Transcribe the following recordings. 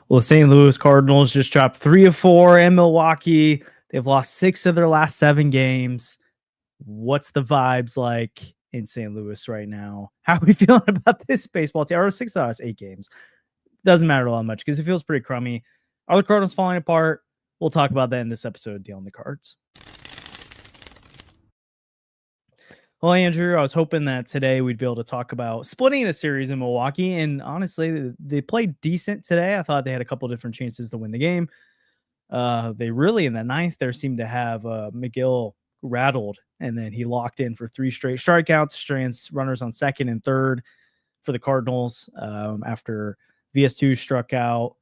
Well, the St. Louis Cardinals just dropped 3 of 4 in Milwaukee. They've lost 6 of their last 7 games. What's the vibes like in St. Louis right now? How are we feeling about this baseball team? Or 6 of the last 8 games. Doesn't matter all that much because it feels pretty crummy. Are the Cardinals falling apart? We'll talk about that in this episode of Deal on the Cards. Well, Andrew, I was hoping that today we'd be able to talk about splitting a series in Milwaukee. And honestly, they played decent today. I thought they had a couple different chances to win the game. They really, in the ninth, there seemed to have McGill rattled. And then he locked in for 3 straight strikeouts, strands runners on second and third for the Cardinals after VS2 struck out.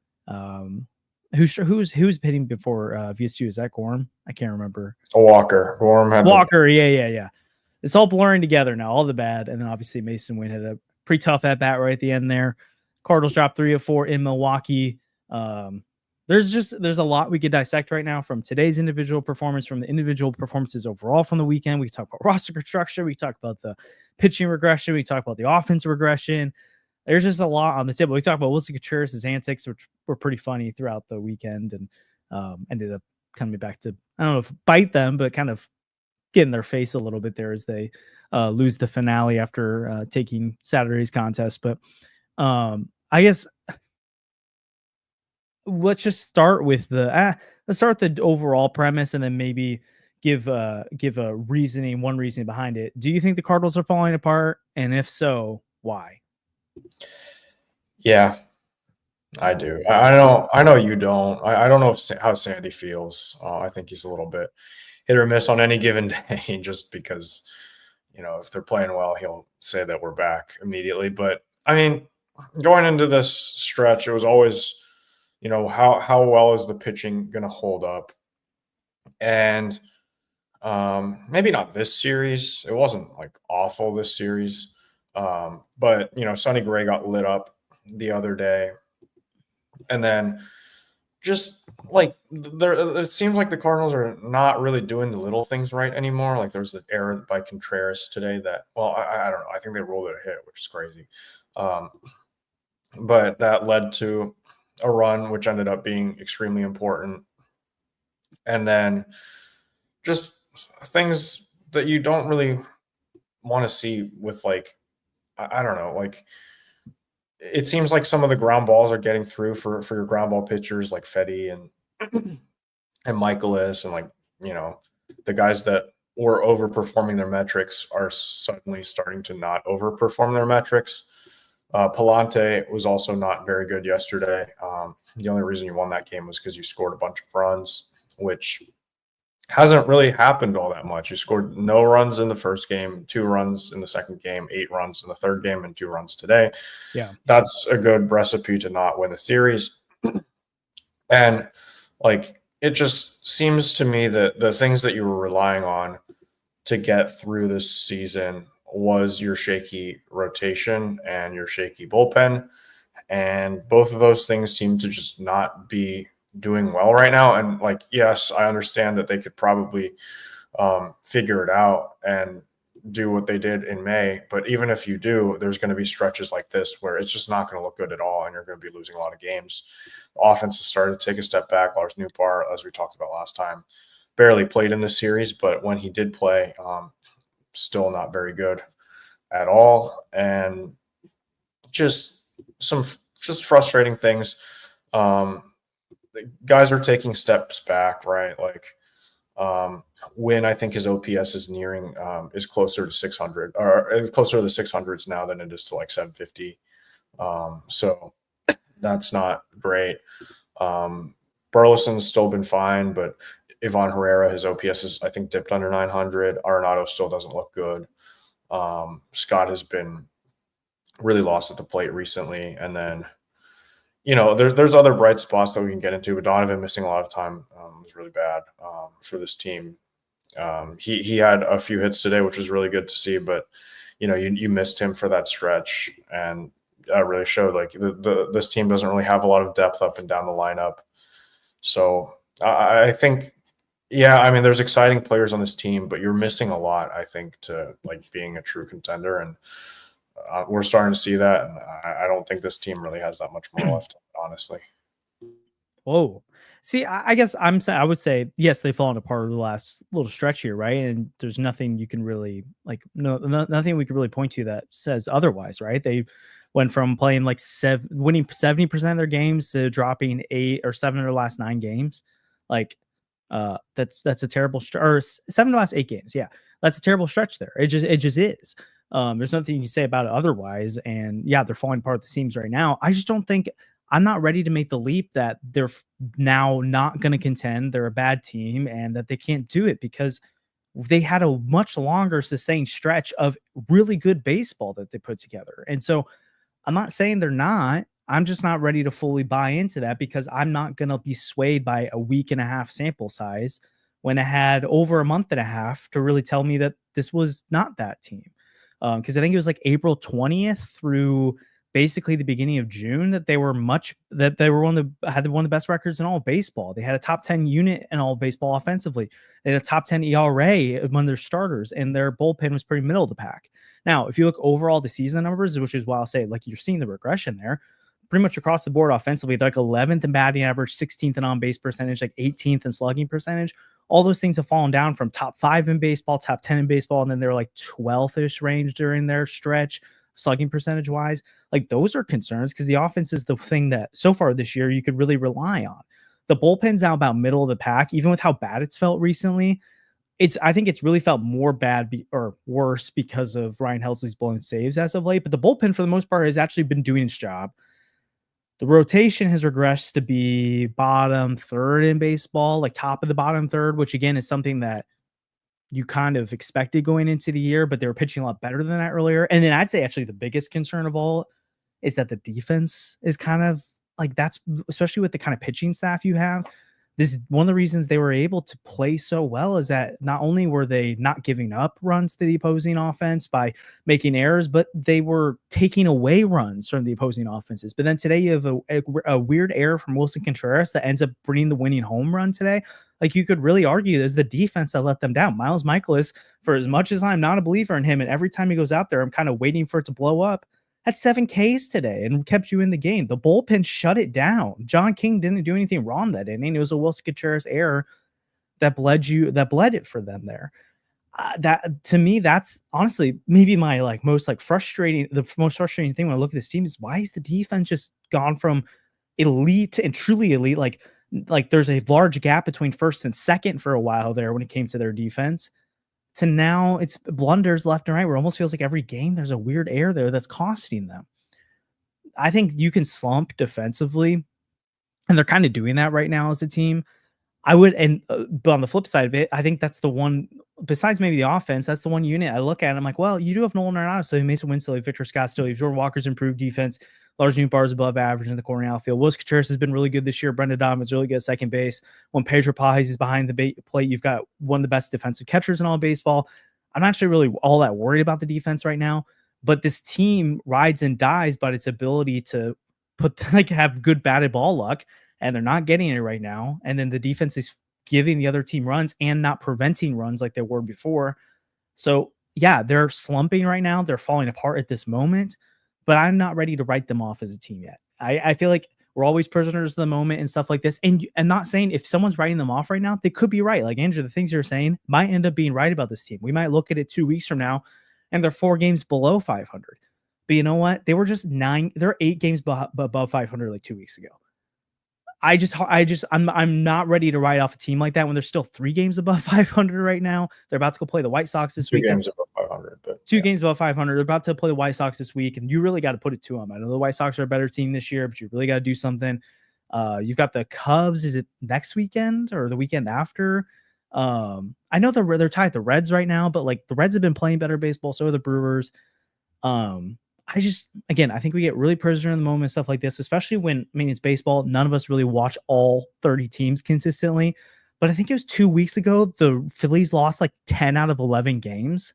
Who's hitting before VS2? Is that Gorman? I can't remember. Walker. Gorman had Walker. Yeah. It's all blurring together now, all the bad. And then obviously Mason Wynn had a pretty tough at bat right at the end there. Cardinals dropped 3 of 4 in Milwaukee. There's a lot we could dissect right now from today's individual performance, from the individual performances overall from the weekend. We can talk about roster construction. We can talk about the pitching regression. We can talk about the offense regression. There's just a lot on the table. We talked about Wilson Contreras' antics, which were pretty funny throughout the weekend and ended up coming back to, I don't know if bite them, but kind of get in their face a little bit there as they lose the finale after taking Saturday's contest. But I guess let's just start with the overall premise and then maybe give a one reasoning behind it. Do you think the Cardinals are falling apart? And if so, why? Yeah, I do. I know you don't. I don't know how Sandy feels. I think he's a little bit hit or miss on any given day, just because, if they're playing well, he'll say that we're back immediately. But I mean, going into this stretch, it was always, how well is the pitching going to hold up? And maybe not this series. It wasn't like awful this series. But Sonny Gray got lit up the other day. And then just like it seems like the Cardinals are not really doing the little things right anymore. Like there's an error by Contreras today that, well, I don't know. I think they ruled it a hit, which is crazy. But that led to a run, which ended up being extremely important. And then just things that you don't really want to see with, like, I don't know, like it seems like some of the ground balls are getting through for your ground ball pitchers like Fetty and Michaelis, and the guys that were overperforming their metrics are suddenly starting to not overperform their metrics. Palante was also not very good yesterday. The only reason you won that game was because you scored a bunch of runs, which hasn't really happened all that much. You scored no runs in the first game, 2 runs in the second game, 8 runs in the third game, and 2 runs today. Yeah. That's a good recipe to not win a series. And it just seems to me that the things that you were relying on to get through this season was your shaky rotation and your shaky bullpen. And both of those things seem to just not be doing well right now. And yes, I understand that they could probably figure it out and do what they did in May. But even if you do, there's going to be stretches like this where it's just not going to look good at all, and you're going to be losing a lot of games. The offense has started to take a step back. Lars Nootbaar, as we talked about last time, barely played in this series, but when he did play, still not very good at all. And just some frustrating things. The guys are taking steps back, right? When I think his OPS is nearing is closer to 600, or is closer to the 600s now than it is to 750. So that's not great. Burleson's still been fine, but Ivan Herrera, his OPS is, I think, dipped under 900. Arenado still doesn't look good. Scott has been really lost at the plate recently. And then, there's other bright spots that we can get into, but Donovan missing a lot of time was really bad for this team. He had a few hits today, which was really good to see, but you missed him for that stretch, and that really showed this team doesn't really have a lot of depth up and down the lineup. So I think, there's exciting players on this team, but you're missing a lot, I think, to being a true contender. And we're starting to see that. And I don't think this team really has that much more left, honestly. Whoa. See, I guess I would say yes, they've fallen apart over the last little stretch here, right? And there's nothing you can really like, nothing we can really point to that says otherwise, right? They went from playing like winning 70% of their games to dropping 8 or 7 of their last 9 games. Like, that's a terrible or 7 of the last 8 games. Yeah, that's a terrible stretch there. It just is. There's nothing you can say about it otherwise. And yeah, they're falling apart at the seams right now. I just don't think I'm not ready to make the leap that they're now not going to contend. They're a bad team and that they can't do it because they had a much longer sustained stretch of really good baseball that they put together. And so I'm not saying they're not. I'm just not ready to fully buy into that because I'm not going to be swayed by a week and a half sample size when I had over a month and a half to really tell me that this was not that team. Because I think it was like April 20th through basically the beginning of June that they were had one of the best records in all of baseball. They had a top 10 unit in all of baseball offensively. They had a top 10 ERA among their starters, and their bullpen was pretty middle of the pack. Now, if you look overall the season numbers, which is why I'll say like you're seeing the regression there, pretty much across the board offensively, like 11th in batting average, 16th in on-base percentage, like 18th in slugging percentage. All those things have fallen down from top 5 in baseball, top 10 in baseball, and then they're like 12th-ish range during their stretch, slugging percentage-wise. Like those are concerns because the offense is the thing that so far this year you could really rely on. The bullpen's now about middle of the pack, even with how bad it's felt recently. I think it's really felt more bad or worse because of Ryan Helsley's blown saves as of late. But the bullpen, for the most part, has actually been doing its job. The rotation has regressed to be bottom third in baseball, like top of the bottom third, which again is something that you kind of expected going into the year, but they were pitching a lot better than that earlier. And then I'd say actually the biggest concern of all is that the defense is kind of like that's especially with the kind of pitching staff you have. This is one of the reasons they were able to play so well is that not only were they not giving up runs to the opposing offense by making errors, but they were taking away runs from the opposing offenses. But then today you have a weird error from Wilson Contreras that ends up bringing the winning home run today. Like you could really argue there's the defense that let them down. Miles Michaelis, for as much as I'm not a believer in him, and every time he goes out there, I'm kind of waiting for it to blow up, had 7 Ks today and kept you in the game. The bullpen shut it down. John King didn't do anything wrong that inning. It was a Wilson Contreras error that bled it for them there. That to me, that's honestly maybe my the most frustrating thing when I look at this team is why is the defense just gone from elite and truly elite? Like there's a large gap between first and second for a while there when it came to their defense. To now it's blunders left and right where it almost feels like every game there's a weird error there that's costing them. I think you can slump defensively, and they're kind of doing that right now as a team. I would, but on the flip side of it, I think that's the one, besides maybe the offense, that's the one unit I look at and I'm like, well, you do have Nolan Arenado, so Mason Winslow, Victor Scott still, Jordan Walker's improved defense, Lars Nootbaar is above average in the corner outfield. Wilson Contreras has been really good this year. Brendan Donovan's really good at second base. When Pedro Paz is behind the plate, you've got one of the best defensive catchers in all baseball. I'm actually really all that worried about the defense right now, but this team rides and dies by its ability to have good batted ball luck, and they're not getting it right now. And then the defense is giving the other team runs and not preventing runs like they were before. So yeah, they're slumping right now. They're falling apart at this moment, but I'm not ready to write them off as a team yet. I feel like we're always prisoners of the moment and stuff like this. And I'm not saying if someone's writing them off right now, they could be right. Like Andrew, the things you're saying might end up being right about this team. We might look at it 2 weeks from now and they're 4 games below 500. But you know what? They were just 8 games above 500 like 2 weeks ago. I'm not ready to write off a team like that when they're still 3 games above 500 right now. They're about to go play the White Sox this week. 2 games above 500, but 2 games above 500. They're about to play the White Sox this week, and you really got to put it to them. I know the White Sox are a better team this year, but you really got to do something. You've got the Cubs. Is it next weekend or the weekend after? I know they're tied with the Reds right now, but like the Reds have been playing better baseball. So are the Brewers. I think we get really prisoner in the moment, stuff like this, especially when, it's baseball. None of us really watch all 30 teams consistently, but I think it was 2 weeks ago, the Phillies lost like 10 out of 11 games.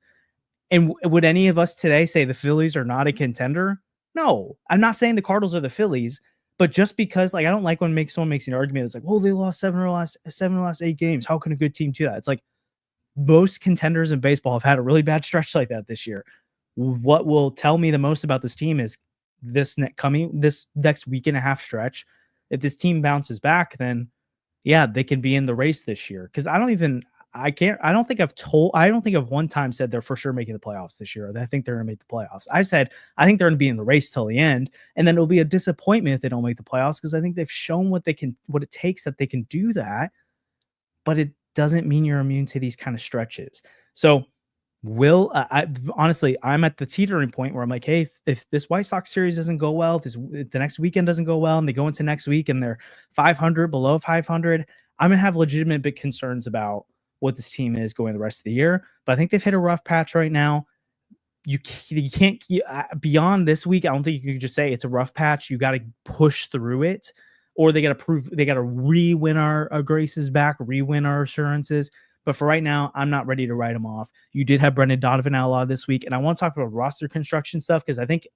And would any of us today say the Phillies are not a contender? No, I'm not saying the Cardinals are the Phillies, but just because I don't like when someone makes an argument that's like, well, they lost 7 of the last 8 games. How can a good team do that? It's like most contenders in baseball have had a really bad stretch like that this year. What will tell me the most about this team is this next week and a half stretch. if this team bounces back, then yeah, they can be in the race this year. Because I don't think I've one time said they're for sure making the playoffs this year, or that I think they're going to make the playoffs. I've said I think they're going to be in the race till the end, and then it'll be a disappointment if they don't make the playoffs, because I think they've shown what it takes that they can do that. But it doesn't mean you're immune to these kind of stretches. So honestly, I'm at the teetering point where I'm like, hey, if this White Sox series doesn't go well, if the next weekend doesn't go well, and they go into next week and they're 500, below 500, I'm going to have legitimate big concerns about what this team is going the rest of the year. But I think they've hit a rough patch right now. You can't beyond this week. I don't think you can just say it's a rough patch. You got to push through it, or they got to re-win our graces back, re-win our assurances. But for right now, I'm not ready to write them off. You did have Brendan Donovan out a lot this week, and I want to talk about roster construction stuff, because I think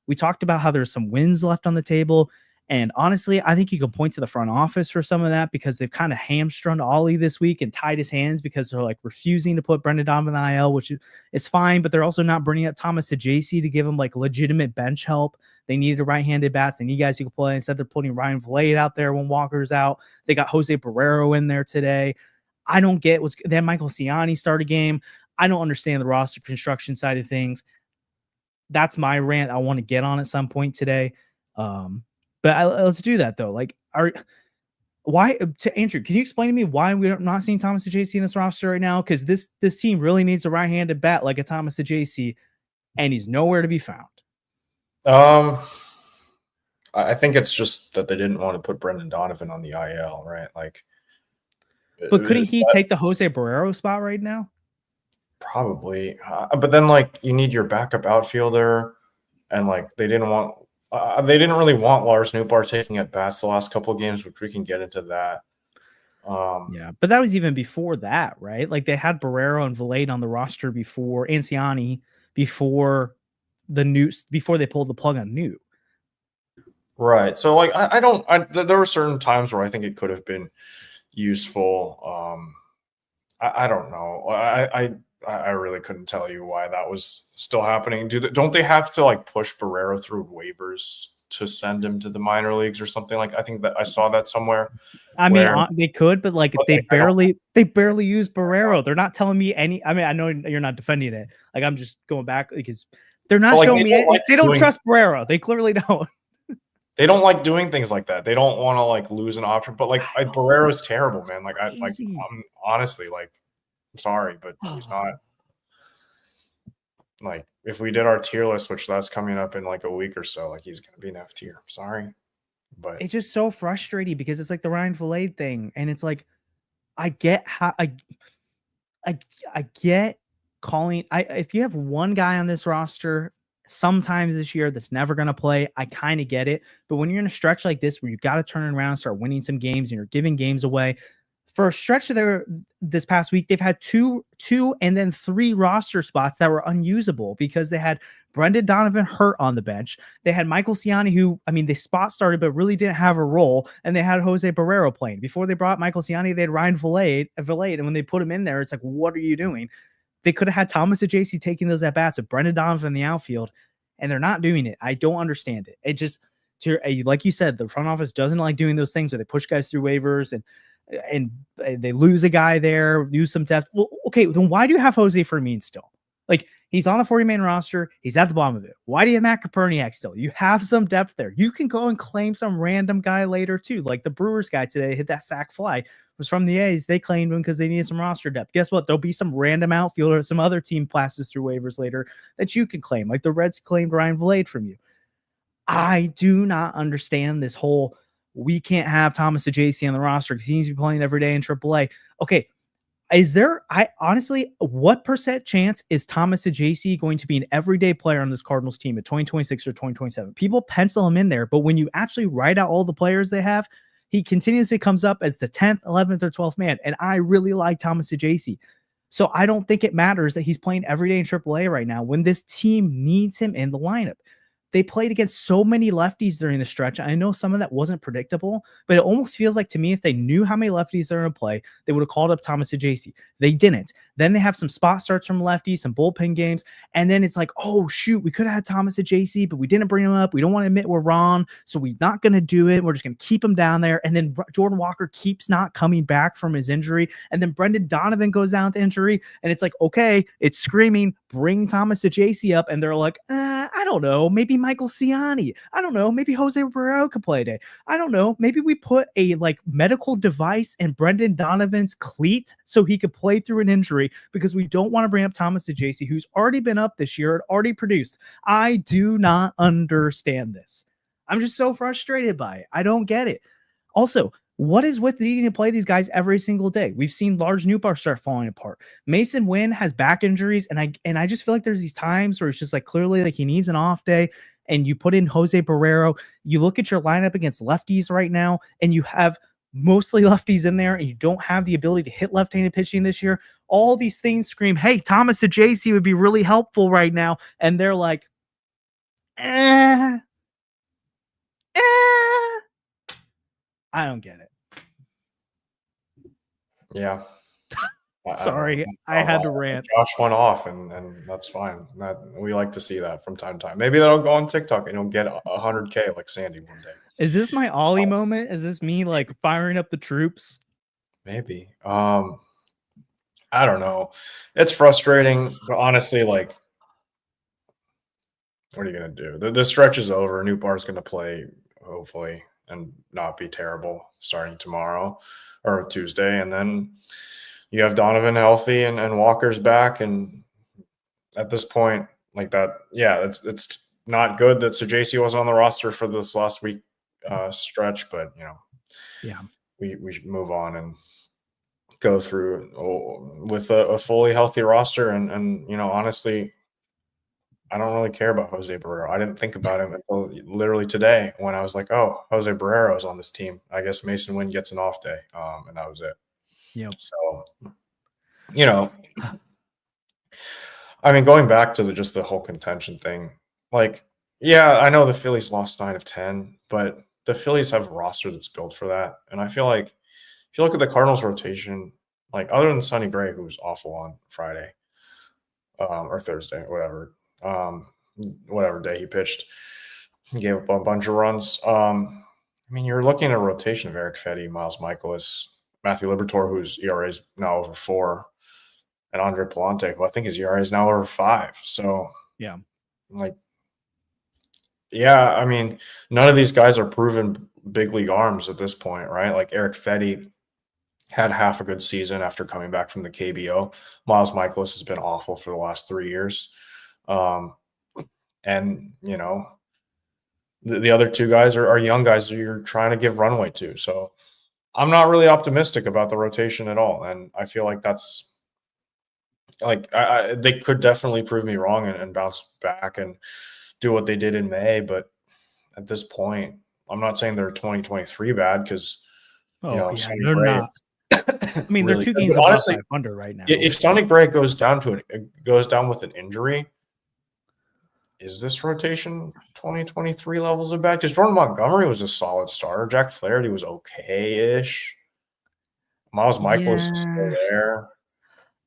we talked about how there's some wins left on the table. And honestly, I think you can point to the front office for some of that, because they've kind of hamstrung Ollie this week and tied his hands because they're like refusing to put Brendan Donovan in the IL, which is fine, but they're also not bringing up Thomas Sajacy to give him like legitimate bench help. They needed a right-handed bats. They need guys who can play. Instead, they're putting Ryan Vlade out there when Walker's out. They got Jose Barrero in there today. I don't get they had Michael Ciani start a game. I don't understand the roster construction side of things. That's my rant. I want to get on at some point today. Let's do that though. Like, Andrew, can you explain to me why we're not seeing Thomas Sajacy in this roster right now? Because this team really needs a right-handed bat like a Thomas Sajacy, and he's nowhere to be found. I think it's just that they didn't want to put Brendan Donovan on the IL, right? Like, but couldn't he take the Jose Barrero spot right now? Probably, but then like you need your backup outfielder, and like they didn't really want Lars Nootbaar taking at bats the last couple of games, which we can get into that. Yeah, but that was even before that, right? Like they had Barrero and Vlade on the roster before Anciani, before they pulled the plug on New. Right. So like there were certain times where I think it could have been useful. I don't know. I really couldn't tell you why that was still happening. Don't they have to like push Barrero through waivers to send him to the minor leagues or something? Like I think that I saw that somewhere. I mean, they could, but like they barely use Barrero. They're not telling me any. I mean, I know you're not defending it. Like I'm just going back because they're not showing me. They don't trust Barrero. They clearly don't. They don't like doing things like that. They don't want to like lose an option. But like Barrero's terrible, man. Like I'm honestly like, I'm sorry, but he's not. Like if we did our tier list, which that's coming up in like a week or so, like he's gonna be an F tier. Sorry, but it's just so frustrating because it's like the Ryan Vlade thing, and it's like I get how I get calling. If you have one guy on this roster sometimes this year that's never going to play, I kind of get it. But when you're in a stretch like this where you've got to turn it around, start winning some games, and you're giving games away, for a stretch there this past week, they've had two and then 3 roster spots that were unusable because they had Brendan Donovan hurt on the bench. They had Michael Ciani, who, I mean, they spot started, but really didn't have a role. And they had Jose Barrero playing. Before they brought Michael Ciani, they had Ryan Vlade. And when they put him in there, it's like, what are you doing? They could have had Thomas Sajacy taking those at-bats with Brendan Donovan in the outfield, and they're not doing it. I don't understand it. It just, like you said, the front office doesn't like doing those things where they push guys through waivers and they lose a guy there, use some depth. Well, okay, then why do you have Jose Fermin still? Like, he's on the 40-man roster. He's at the bottom of it. Why do you have Matt Koperniak still? You have some depth there. You can go and claim some random guy later, too. Like the Brewers guy today hit that sac fly. Was from the A's. They claimed him because they needed some roster depth. Guess what? There'll be some random outfielder, some other team passes through waivers later that you can claim. Like the Reds claimed Ryan Vlade from you. I do not understand this whole, we can't have Thomas Sajacy on the roster because he needs to be playing every day in AAA. Okay, honestly, what % chance is Thomas Sajacy going to be an everyday player on this Cardinals team at 2026 or 2027? People pencil him in there, but when you actually write out all the players they have, he continuously comes up as the 10th, 11th, or 12th man, and I really like Thomas Sajacy. So I don't think it matters that he's playing every day in AAA right now when this team needs him in the lineup. they played against so many lefties during the stretch. I know some of that wasn't predictable, but it almost feels like to me, if they knew how many lefties they're going to play, they would have called up Thomas Ajacey. They didn't. Then they have some spot starts from lefties, some bullpen games. And then it's like, oh, shoot, we could have had Thomas Ajacey, but we didn't bring him up. We don't want to admit we're wrong. So we're not going to do it. We're just going to keep him down there. And then Jordan Walker keeps not coming back from his injury. And then Brendan Donovan goes down with injury. And it's like, okay, it's screaming, bring Thomas Ajacey up. And they're like, I don't know, maybe Michael Ciani. I don't know, maybe Jose Barrero could play today. I don't know, maybe we put a like medical device in Brendan Donovan's cleat so he could play through an injury because we don't want to bring up Thomas Ajacey, who's already been up this year and already produced. I do not understand this. I'm just so frustrated by it. I don't get it. Also, what is with needing to play these guys every single day? We've seen Lars Nootbaar start falling apart. Mason Wynn has back injuries, and I just feel like there's these times where it's just like clearly like he needs an off day, and you put in Jose Barrero. You look at your lineup against lefties right now, and you have mostly lefties in there, and you don't have the ability to hit left-handed pitching this year. All these things scream, hey, Thomas Ajacey would be really helpful right now, and they're like, I don't get it. Yeah. Sorry, I had to rant. Josh went off, and that's fine. We like to see that from time to time. Maybe that'll go on TikTok and you'll get 100K like Sandy one day. Is this my Ollie moment? Is this me like firing up the troops? Maybe. I don't know. It's frustrating, but honestly, like, what are you gonna do? The stretch is over. Nootbaar's gonna play, hopefully, and not be terrible starting tomorrow or Tuesday, and then you have Donovan healthy and Walker's back, and at this point, like that, yeah, it's not good that Ajacey wasn't on the roster for this last week stretch, but yeah, we should move on and go through with a fully healthy roster, and honestly, I don't really care about Jose Barrero. I didn't think about him until literally today when I was like, oh, Jose Barrero is on this team. I guess Mason Wynn gets an off day, and that was it. Yeah. So, I mean, going back to just the whole contention thing, like, yeah, I know the Phillies lost 9 of 10, but the Phillies have a roster that's built for that. And I feel like if you look at the Cardinals rotation, like other than Sonny Gray, who was awful on Friday or Thursday, whatever day he pitched, he gave up a bunch of runs. I mean, you're looking at a rotation of Eric Fetty, Miles Michaelis, Matthew Liberatore, whose ERA is now over 4, and Andre Palante, who I think his ERA is now over 5. So, yeah, I mean, none of these guys are proven big league arms at this point, right? Like Eric Fetty had half a good season after coming back from the KBO. Miles Michaelis has been awful for the last 3 years. And, the other 2 guys are young guys that you're trying to give runway to. So I'm not really optimistic about the rotation at all. And I feel like that's like, they could definitely prove me wrong and bounce back and do what they did in May. But at this point, I'm not saying they're 2023 bad because, they're not. I mean, really they're 2 games above 500 right now. If Sonny Gray goes down with an injury, is this rotation 2023 levels of bad? Because Jordan Montgomery was a solid starter. Jack Flaherty was okay-ish. Miles Michaelis is still there.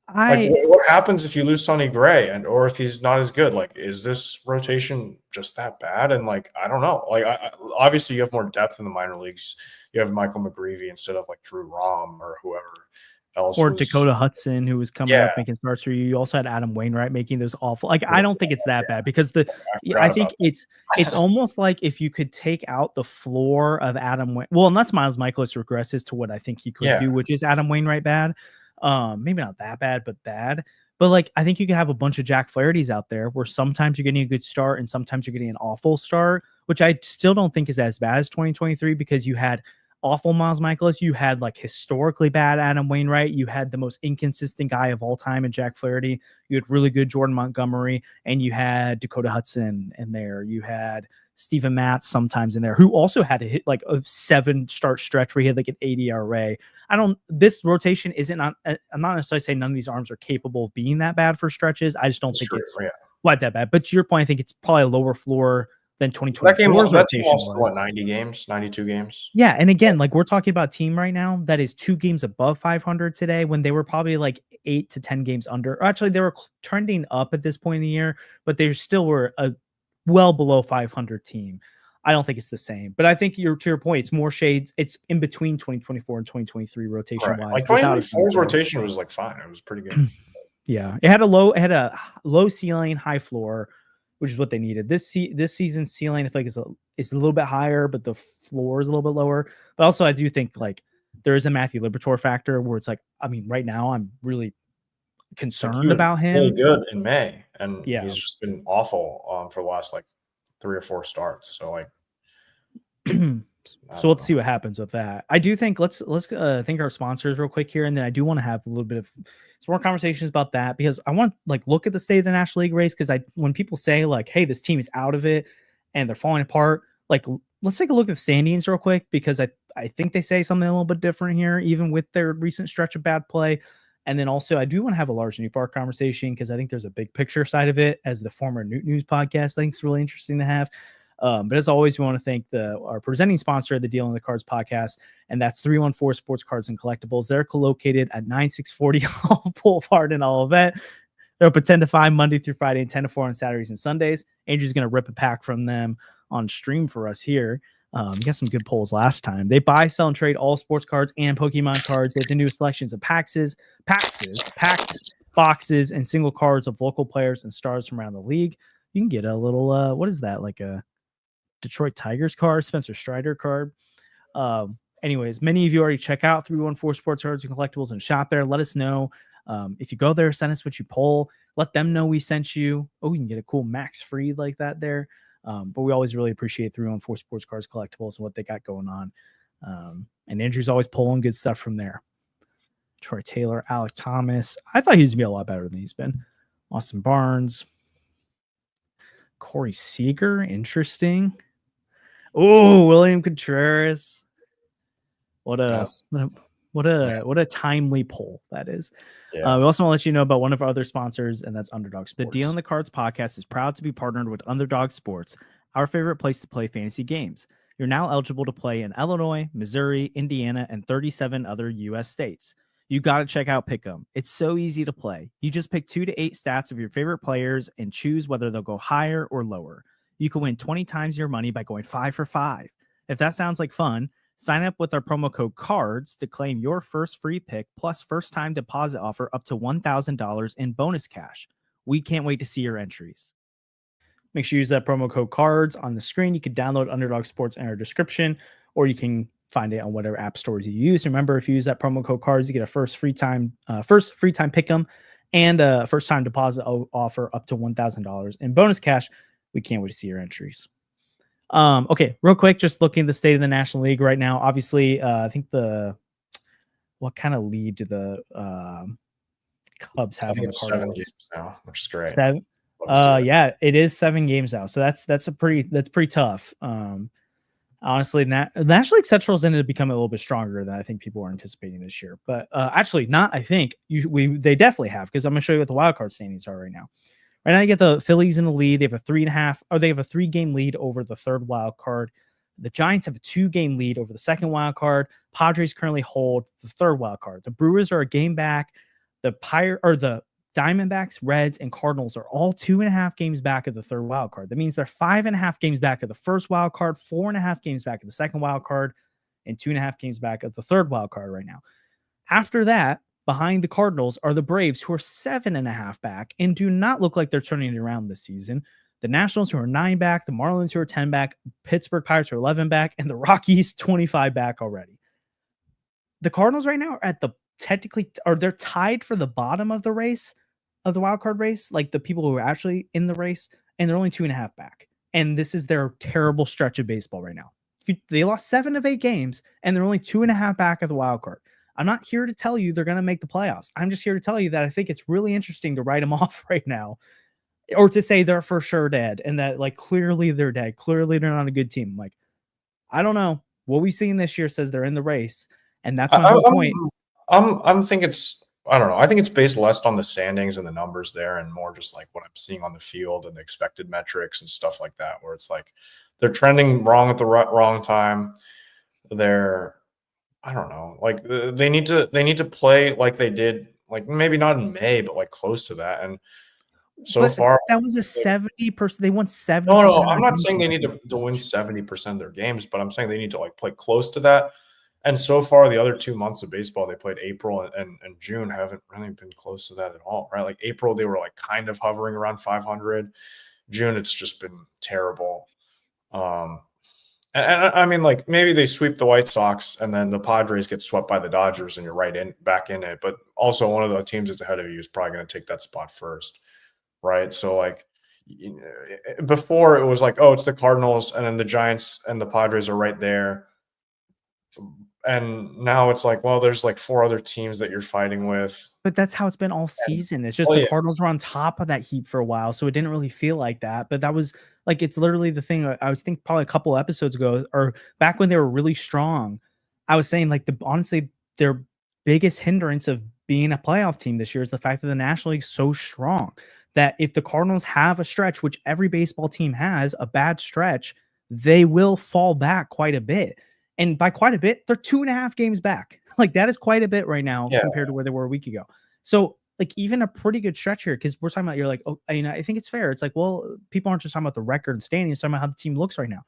What happens if you lose Sonny Gray or if he's not as good? Like, is this rotation just that bad? And like, I don't know. Like, obviously you have more depth in the minor leagues. You have Michael McGreevy instead of like Drew Rom or whoever else. Or Dakota Hudson, who was coming up making starts for you. You also had Adam Wainwright making those awful. Like, I don't think it's that bad because I think it's almost like if you could take out the floor of Adam Wainwright, unless Miles Michaelis regresses to what I think he could do, which is Adam Wainwright bad. Maybe not that bad, but bad. But like, I think you can have a bunch of Jack Flaherty's out there where sometimes you're getting a good start and sometimes you're getting an awful start, which I still don't think is as bad as 2023 because you had awful Miles Michaelis, you had like historically bad Adam Wainwright, you had the most inconsistent guy of all time in Jack Flaherty, you had really good Jordan Montgomery, and you had Dakota Hudson in there, you had Steven Matz sometimes in there, who also had to hit like a 7-start stretch where he had like an 80 ERA. This rotation isn't I'm not necessarily saying none of these arms are capable of being that bad for stretches. I just don't think it's quite that bad. But to your point, I think it's probably a lower floor than That game 2024's that team rotation lost was. what, 90 games, 92 games. Yeah, and again, like we're talking about a team right now that is 2 games above 500 today when they were probably like 8 to 10 games under. Or actually, they were trending up at this point in the year, but they still were a well below 500 team. I don't think it's the same, but I think to your point, it's more shades. It's in between 2024 and 2023 rotation Right. wise. Like 2024's rotation was like fine. It was pretty good. Yeah, it had a low ceiling, high floor, which is what they needed. This season's ceiling, I feel like is a little bit higher, but the floor is a little bit lower. But also, I do think like there is a Matthew Liberatore factor where it's like, I mean, right now I'm really concerned about him. Really good in May, and Yeah, he's just been awful for the last like 3 or 4 starts. So like, so let's see what happens with that. I do think let's thank our sponsors real quick here, and then I do want to have a little bit of some more conversations about that because I want like look at the state of the National League race because when people say like, hey, this team is out of it and they're falling apart, like let's take a look at the standings real quick because I think they say something a little bit different here, even with their recent stretch of bad play. And then also I do want to have a Lars Nootbaar conversation because I think there's a big picture side of it as the former Newt News podcast. I think it's really interesting to have. But as always, we want to thank our presenting sponsor of the Deal on the Cards podcast, and that's 314 Sports Cards and Collectibles. They're located at 9640 Hall Boulevard in Olivet. They're open 10 to 5 Monday through Friday and 10 to 4 on Saturdays and Sundays. Andrew's going to rip a pack from them on stream for us here. Got some good polls last time. They buy, sell, and trade all sports cards and Pokemon cards. They have the newest selections of packs, boxes, and single cards of local players and stars from around the league. You can get a little, what is that, like a Detroit Tigers card, Spencer Strider card. Anyways, many of you already check out 314 Sports Cards and Collectibles and shop there. Let us know. If you go there, send us what you poll. Let them know we sent you. Oh, you can get a cool max free like that there. But we always really appreciate 314 Sports Cards Collectibles and what they got going on. And Andrew's always pulling good stuff from there. Troy Taylor, Alec Thomas. I thought he was going to be a lot better than he's been. Austin Barnes. Corey Seager. Interesting. Oh, William Contreras. What a timely poll that is. Yeah. We also want to let you know about one of our other sponsors, and that's Underdog Sports. The Deal on the Cards podcast is proud to be partnered with Underdog Sports, our favorite place to play fantasy games. You're now eligible to play in Illinois, Missouri, Indiana, and 37 other U.S. states. You got to check out Pick'em. It's so easy to play. You just pick 2 to 8 stats of your favorite players and choose whether they'll go higher or lower. You can win 20 times your money by going 5 for 5. If that sounds like fun, sign up with our promo code CARDS to claim your first free pick plus first-time deposit offer up to $1,000 in bonus cash. We can't wait to see your entries. Make sure you use that promo code CARDS on the screen. You can download Underdog Sports in our description, or you can find it on whatever app stores you use. Remember, if you use that promo code CARDS, you get a first free time pick'em and a first-time deposit offer up to $1,000 in bonus cash. We can't wait to see your entries. Okay, real quick, just looking at the state of the National League right now. Obviously, I think what kind of lead do the Cubs have? I think it's 7 games now, which is great. 7. Yeah, it is 7 games now, so that's pretty tough. Honestly, the National League Central's ended up becoming a little bit stronger than I think people were anticipating this year. But actually, not. I think they definitely have, because I'm going to show you what the wild card standings are right now. Right now, you get the Phillies in the lead. They have a 3-game lead over the third wild card. The Giants have a 2-game lead over the second wild card. Padres currently hold the third wild card. The Brewers are a game back. The Diamondbacks, Reds, and Cardinals are all 2.5 games back of the third wild card. That means they're 5.5 games back of the first wild card, 4.5 games back of the second wild card, and 2.5 games back of the third wild card right now. After that, behind the Cardinals are the Braves, who are 7.5 back and do not look like they're turning it around this season. The Nationals, who are 9 back, the Marlins, who are 10 back, Pittsburgh Pirates are 11 back, and the Rockies 25 back already. The Cardinals right now are at they're tied for the bottom of the race, of the wild card race, like the people who are actually in the race, and they're only 2.5 back. And this is their terrible stretch of baseball right now. They lost 7 of 8 games, and they're only 2.5 back of the wild card. I'm not here to tell you they're going to make the playoffs. I'm just here to tell you that I think it's really interesting to write them off right now, or to say they're for sure dead, and that like clearly they're dead. Clearly they're not a good team. Like, I don't know. What we've seen this year says they're in the race, and that's my whole point. I'm think I don't know. I think it's based less on the standings and the numbers there and more just like what I'm seeing on the field and the expected metrics and stuff like that, where it's like they're trending wrong at the wrong time. I don't know. Like they need to play like they did, like maybe not in May, but like close to that. And so But far, that was a 70%. They won 70%. no, of I'm their not games saying they in need that to win stretch. 70% of their games, but I'm saying they need to like play close to that. And so far, the other 2 months of baseball, they played April and June, haven't really been close to that at all, right? Like April, they were like kind of hovering around 500. June, it's just been terrible. And I mean, like maybe they sweep the White Sox and then the Padres get swept by the Dodgers and you're back in it. But also one of the teams that's ahead of you is probably going to take that spot first, right? So like before it was like, oh, it's the Cardinals and then the Giants and the Padres are right there. And now it's like, well, there's like 4 other teams that you're fighting with. But that's how it's been all season. It's just Oh the yeah, Cardinals were on top of that heap for a while, so it didn't really feel like that. But that was like it's literally the thing. I was think probably a couple episodes ago, or back when they were really strong. I was saying like honestly their biggest hindrance of being a playoff team this year is the fact that the National League's so strong that if the Cardinals have a stretch, which every baseball team has, a bad stretch, they will fall back quite a bit. And by quite a bit, they're 2.5 games back. Like that is quite a bit right now yeah. compared to where they were a week ago. So like even a pretty good stretch here, because we're talking about you're like, oh, I think it's fair. It's like, well, people aren't just talking about the record and standings, talking about how the team looks right now.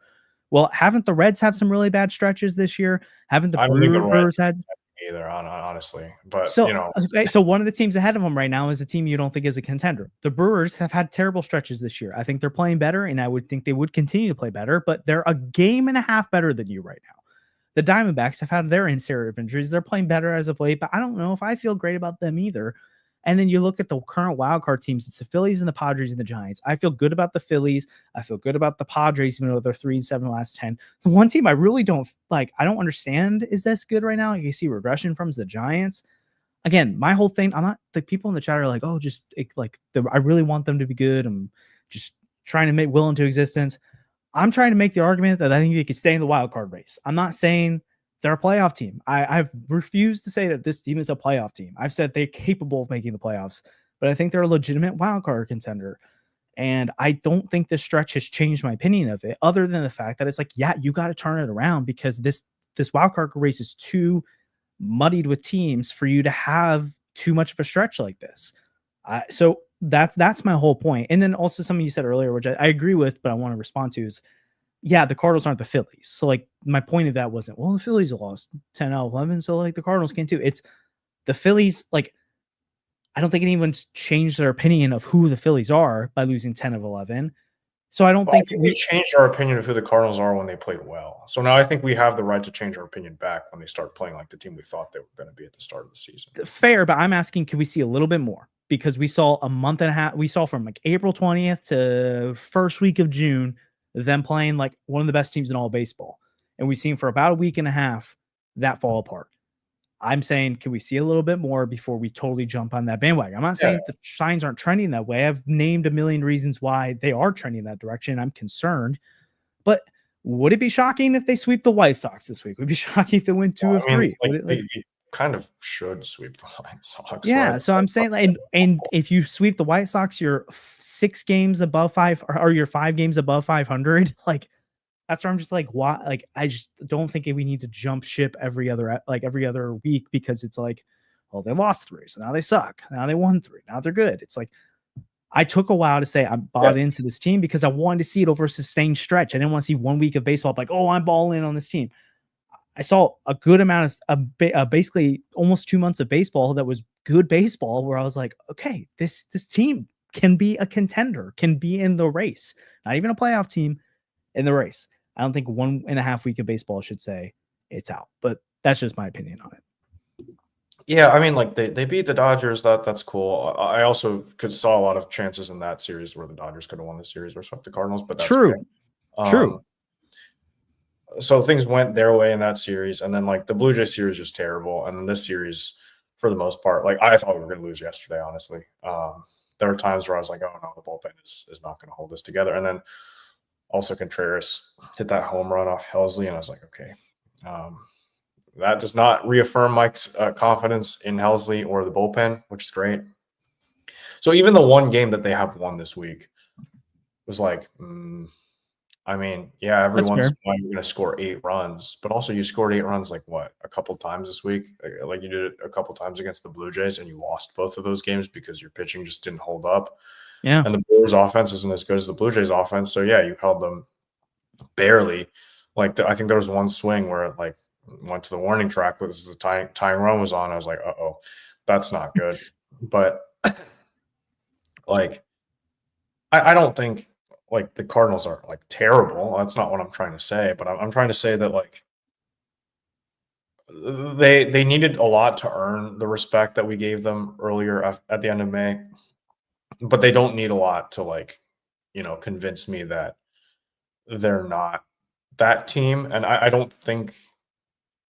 Well, haven't the Reds have some really bad stretches this year? Haven't the I don't think the Reds Brewers had? either, honestly. But So, okay, so one of the teams ahead of them right now is a team you don't think is a contender. The Brewers have had terrible stretches this year. I think they're playing better, and I would think they would continue to play better, but they're a game and a half better than you right now. The Diamondbacks have had their series of injuries. They're playing better as of late, but I don't know if I feel great about them either. And then you look at the current wildcard teams, it's the Phillies and the Padres and the Giants. I feel good about the Phillies. I feel good about the Padres, even though they're 3-7 in the last 10. The one team I really don't like, I don't understand is this good right now. You see regression from is the Giants. Again, my whole thing, I'm not the people in the chat are like, oh, just like I really want them to be good. I'm just trying to make will into existence. I'm trying to make the argument that I think they could stay in the wild card race. I'm not saying they're a playoff team. I've refused to say that this team is a playoff team. I've said they're capable of making the playoffs, but I think they're a legitimate wild card contender. And I don't think this stretch has changed my opinion of it, other than the fact that it's like, yeah, you got to turn it around because this wild card race is too muddied with teams for you to have too much of a stretch like this. So that's my whole point. And then also something you said earlier, which I agree with, but I want to respond to is, yeah, the Cardinals aren't the Phillies. So like my point of that wasn't, well, the Phillies lost 10 out of 11, so like the Cardinals can too. It's the Phillies. Like I don't think anyone's changed their opinion of who the Phillies are by losing 10 of 11. So I don't Well, I think think we changed our opinion of who the Cardinals are when they played well. So now I think we have the right to change our opinion back when they start playing like the team we thought they were going to be at the start of the season. fair, but I'm asking, can we see a little bit more? Because we saw a month and a half, we saw from like April 20th to first week of June, them playing like one of the best teams in all baseball. And we've seen for about a week and a half that fall apart. I'm saying, can we see a little bit more before we totally jump on that bandwagon? I'm not saying the signs aren't trending that way. I've named a million reasons why they are trending that direction. I'm concerned. But would it be shocking if they sweep the White Sox this week? Would it be shocking if they win 2 of 3? Like, they kind of should sweep the White Sox. Yeah, Right? so I'm saying, and if you sweep the White Sox, you're 6 games above 5, or you're 5 games above 500. Like that's where I'm just like, why? Like I just don't think we need to jump ship every other week because it's like, well, they lost 3, so now they suck. Now they won 3, now they're good. It's like I took a while to say I bought into this team because I wanted to see it over a sustained stretch. I didn't want to see 1 week of baseball like, oh, I'm all in on this team. I saw a good amount of basically almost 2 months of baseball that was good baseball where I was like, okay, this team can be a contender, can be in the race, not even a playoff team in the race. I don't think 1.5 week of baseball should say it's out, but that's just my opinion on it. Yeah, I mean, like they beat the Dodgers. That's cool. I also saw a lot of chances in that series where the Dodgers could have won the series or swept the Cardinals, but that's true. Okay. True. So things went their way in that series, and then like the Blue Jay series was terrible, and then this series, for the most part, like I thought we were going to lose yesterday. Honestly, there were times where I was like, "Oh no, the bullpen is not going to hold this together." And then also Contreras hit that home run off Helsley, and I was like, "Okay, that does not reaffirm my confidence in Helsley or the bullpen, which is great. So even the one game that they have won this week was like, I mean, yeah, every That's once in fair. a while you're going to score 8 runs, but also you scored 8 runs like what, a couple times this week? Like you did it a couple times against the Blue Jays, and you lost both of those games because your pitching just didn't hold up. Yeah. And the Brewers offense isn't as good as the Blue Jays offense. So yeah, you held them barely. Like I think there was one swing where it like went to the warning track was the tying run was on. I was like, uh-oh, that's not good. But like I don't think like the Cardinals are like terrible. That's not what I'm trying to say. But I'm trying to say that like they needed a lot to earn the respect that we gave them earlier at the end of May. But they don't need a lot to like, convince me that they're not that team. And I don't think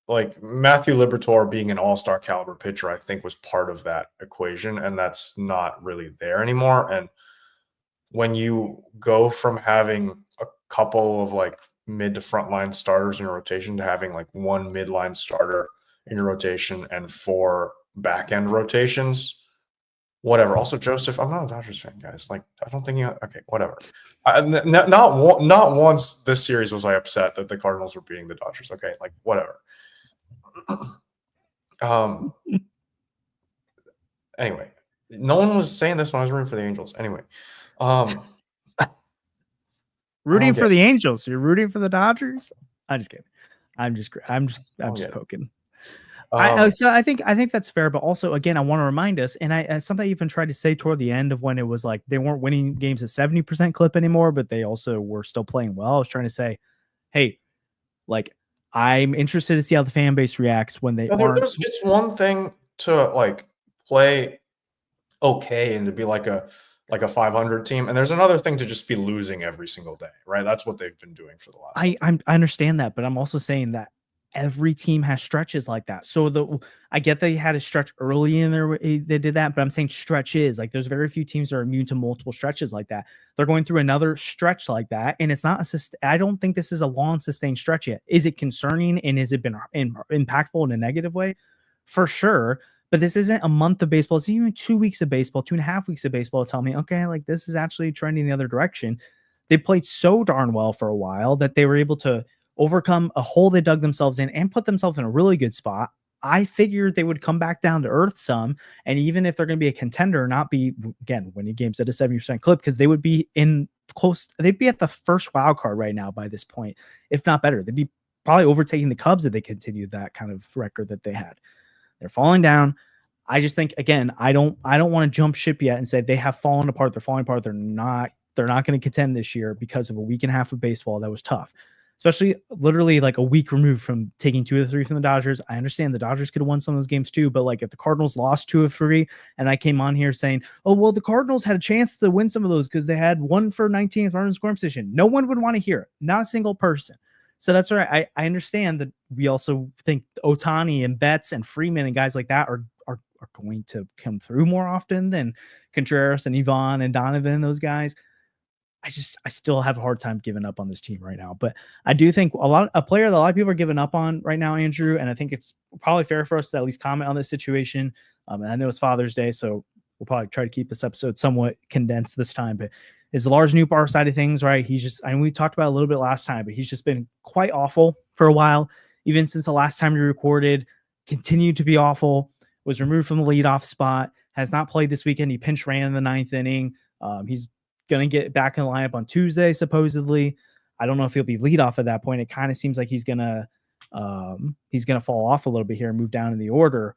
like Matthew Liberatore being an all-star caliber pitcher, I think was part of that equation. And that's not really there anymore. And when you go from having a couple of like mid to frontline starters in your rotation to having like one midline starter in your rotation and 4 back end rotations, whatever. Also, Joseph, I'm not a Dodgers fan, guys. Like, I don't think okay, whatever. Not once this series was I upset that the Cardinals were beating the Dodgers. Okay, like whatever. Anyway, no one was saying this when I was rooting for the Angels. Anyway, rooting for the Angels. You're rooting for the Dodgers? I'm just kidding. I'm just poking. So I think that's fair, but also again, I want to remind us, and something I even tried to say toward the end of when it was like they weren't winning games at 70% clip anymore, but they also were still playing well. I was trying to say, hey, like I'm interested to see how the fan base reacts when they aren't. It's one thing to like play okay and to be like a 500 team, and there's another thing to just be losing every single day, right? That's what they've been doing for the last. I understand that, but I'm also saying that every team has stretches like that. So I get they had a stretch early in there. They did that, but I'm saying stretches. Like there's very few teams that are immune to multiple stretches like that. They're going through another stretch like that, and it's not I don't think this is a long sustained stretch yet. Is it concerning, and has it been impactful in a negative way? For sure. But this isn't a month of baseball. It's even 2 weeks of baseball, 2.5 weeks of baseball. Tell me, okay, like this is actually trending the other direction. They played so darn well for a while that they were able to overcome a hole they dug themselves in and put themselves in a really good spot. I figured they would come back down to earth some. And even if they're going to be a contender, not be, again, winning games at a 70% clip, because they would be they'd be at the first wild card right now by this point, if not better. They'd be probably overtaking the Cubs if they continued that kind of record that they had. They're falling down. I just think, again, I don't want to jump ship yet and say they have fallen apart. They're falling apart. They're not going to contend this year because of a week and a half of baseball that was tough, especially literally like a week removed from taking 2 of 3 from the Dodgers. I understand the Dodgers could have won some of those games too, but like if the Cardinals lost 2 of 3 and I came on here saying, oh, well, the Cardinals had a chance to win some of those because they had 1 for 19th runner in scoring position, no one would want to hear it. Not a single person. So that's all right. I understand that we also think Ohtani and Betts and Freeman and guys like that are going to come through more often than Contreras and Ivan and Donovan, those guys. I still have a hard time giving up on this team right now. But I do think a player that a lot of people are giving up on right now, Andrew, and I think it's probably fair for us to at least comment on this situation. And I know it's Father's Day, so we'll probably try to keep this episode somewhat condensed this time, but is the Lars Nootbaar side of things, right? We talked about it a little bit last time, but he's just been quite awful for a while, even since the last time we recorded, continued to be awful, was removed from the leadoff spot, has not played this weekend. He pinch ran in the 9th inning. He's going to get back in the lineup on Tuesday, supposedly. I don't know if he'll be leadoff at that point. It kind of seems like he's going to fall off a little bit here and move down in the order.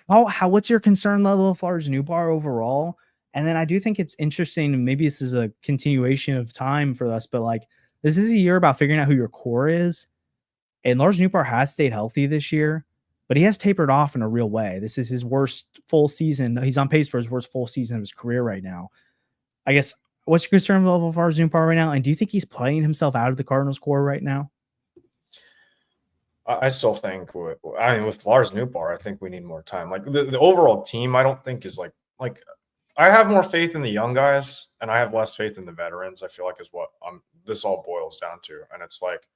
What's your concern level of Lars Nootbaar overall? And then I do think it's interesting, and maybe this is a continuation of time for us, but like this is a year about figuring out who your core is. And Lars Nootbaar has stayed healthy this year, but he has tapered off in a real way. This is his worst full season. He's on pace for his worst full season of his career right now. I guess, what's your concern level of Lars Nootbaar right now? And do you think he's playing himself out of the Cardinals core right now? I still think with Lars Nootbaar, I think we need more time. Like the overall team, I don't think is like I have more faith in the young guys and I have less faith in the veterans. I feel like is what this all boils down to. And it's like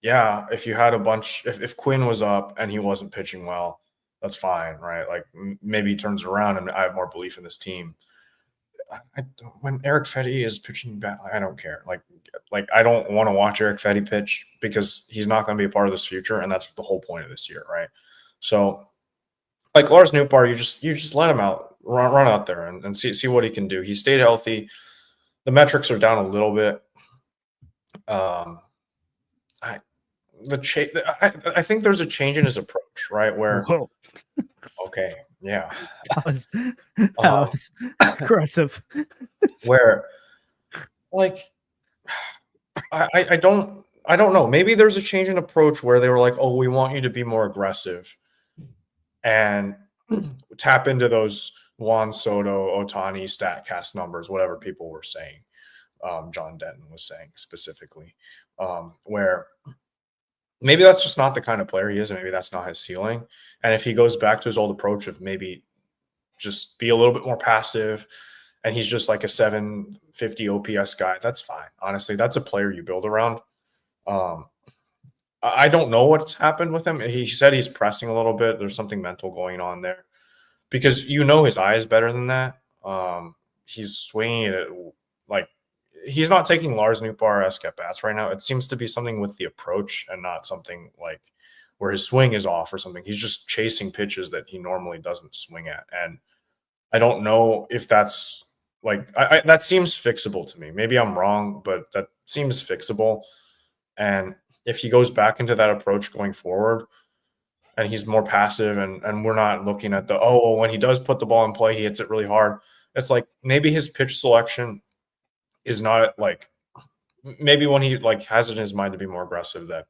yeah, if you had a bunch, if Quinn was up and he wasn't pitching well, that's fine, right? Like maybe he turns around and I have more belief in this team. When Eric Fetty is pitching bad, I don't care. Like I don't want to watch Eric Fetty pitch because he's not going to be a part of this future, and that's the whole point of this year, right? So, like Lars Nootbaar, you just let him out, run out there and see what he can do. He stayed healthy. The metrics are down a little bit. I think there's a change in his approach, right? Where Whoa. Okay, yeah, that was aggressive. where like I don't know. Maybe there's a change in approach where they were like, oh, we want you to be more aggressive and tap into those Juan Soto, Otani, StatCast numbers, whatever people were saying. John Denton was saying specifically, where maybe that's just not the kind of player he is, and maybe that's not his ceiling. And if he goes back to his old approach of maybe just be a little bit more passive, and he's just like a 750 OPS guy, that's fine. Honestly, that's a player you build around. I don't know what's happened with him. He said he's pressing a little bit. There's something mental going on there because his eye is better than that. He's swinging it like he's not taking Lars Nootbaar-esque at bats right now. It seems to be something with the approach and not something like where his swing is off or something. He's just chasing pitches that he normally doesn't swing at. And I don't know if that's like, that seems fixable to me. Maybe I'm wrong, but that seems fixable. And if he goes back into that approach going forward and he's more passive and we're not looking at when he does put the ball in play, he hits it really hard. It's like maybe his pitch selection is not like maybe when he like has it in his mind to be more aggressive that